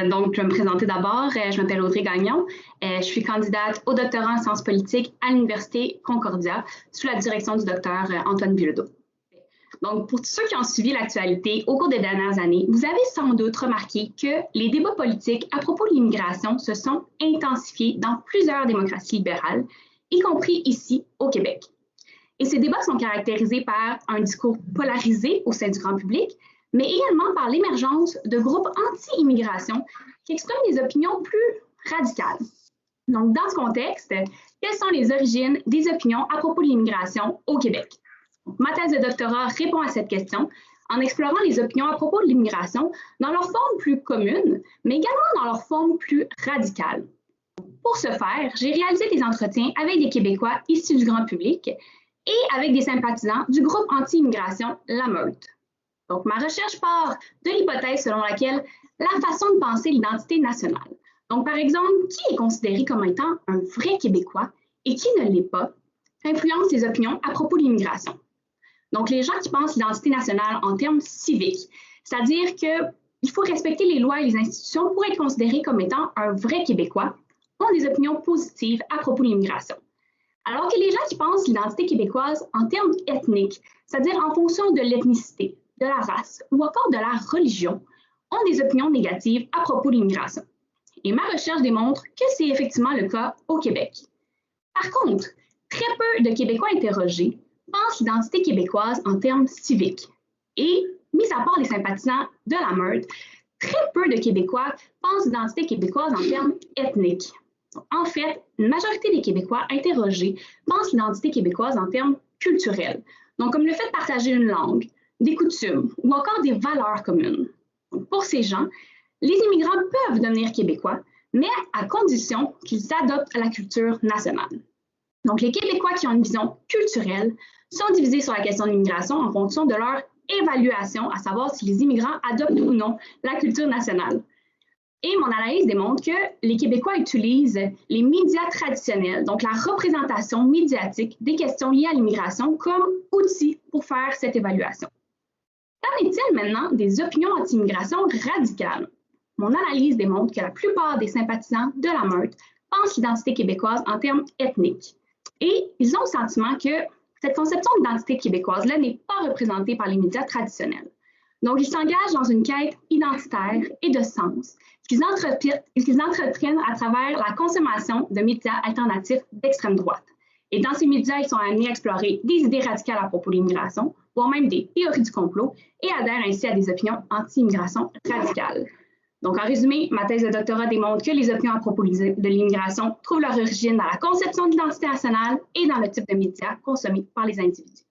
Donc, je vais me présenter d'abord. Je m'appelle Audrey Gagnon. Je suis candidate au doctorat en sciences politiques à l'Université Concordia sous la direction du docteur Antoine Bilodeau. Donc, pour tous ceux qui ont suivi l'actualité au cours des dernières années, vous avez sans doute remarqué que les débats politiques à propos de l'immigration se sont intensifiés dans plusieurs démocraties libérales, y compris ici au Québec. Et ces débats sont caractérisés par un discours polarisé au sein du grand public, mais également par l'émergence de groupes anti-immigration qui expriment des opinions plus radicales. Donc, dans ce contexte, quelles sont les origines des opinions à propos de l'immigration au Québec? Ma thèse de doctorat répond à cette question en explorant les opinions à propos de l'immigration dans leur forme plus commune, mais également dans leur forme plus radicale. Pour ce faire, j'ai réalisé des entretiens avec des Québécois issus du grand public et avec des sympathisants du groupe anti-immigration La Meute. Donc, ma recherche part de l'hypothèse selon laquelle la façon de penser l'identité nationale, donc par exemple, qui est considéré comme étant un vrai Québécois et qui ne l'est pas, influence les opinions à propos de l'immigration. Donc, les gens qui pensent l'identité nationale en termes civiques, c'est-à-dire qu'il faut respecter les lois et les institutions pour être considéré comme étant un vrai Québécois, ont des opinions positives à propos de l'immigration. Alors que les gens qui pensent l'identité québécoise en termes ethniques, c'est-à-dire en fonction de l'ethnicité, de la race ou encore de la religion, ont des opinions négatives à propos de l'immigration. Et ma recherche démontre que c'est effectivement le cas au Québec. Par contre, très peu de Québécois interrogés pensent l'identité québécoise en termes civiques. Et, mis à part les sympathisants de La Meute, très peu de Québécois pensent l'identité québécoise en termes ethniques. En fait, une majorité des Québécois interrogés pensent l'identité québécoise en termes culturels, donc comme le fait de partager une langue, des coutumes ou encore des valeurs communes. Donc, pour ces gens, les immigrants peuvent devenir québécois, mais à condition qu'ils s'adoptent à la culture nationale. Donc, les Québécois qui ont une vision culturelle sont divisés sur la question de l'immigration en fonction de leur évaluation, à savoir si les immigrants adoptent ou non la culture nationale. Et mon analyse démontre que les Québécois utilisent les médias traditionnels, donc la représentation médiatique des questions liées à l'immigration comme outil pour faire cette évaluation. Qu'en est-il maintenant des opinions anti-immigration radicales? Mon analyse démontre que la plupart des sympathisants de La Meute pensent l'identité québécoise en termes ethniques. Et ils ont le sentiment que cette conception d'identité québécoise-là n'est pas représentée par les médias traditionnels. Donc, ils s'engagent dans une quête identitaire et de sens qu'ils entreprennent à travers la consommation de médias alternatifs d'extrême droite. Et dans ces médias, ils sont amenés à explorer des idées radicales à propos de l'immigration, voire même des théories du complot, et adhèrent ainsi à des opinions anti-immigration radicales. Donc, en résumé, ma thèse de doctorat démontre que les opinions à propos de l'immigration trouvent leur origine dans la conception d'identité nationale et dans le type de médias consommés par les individus.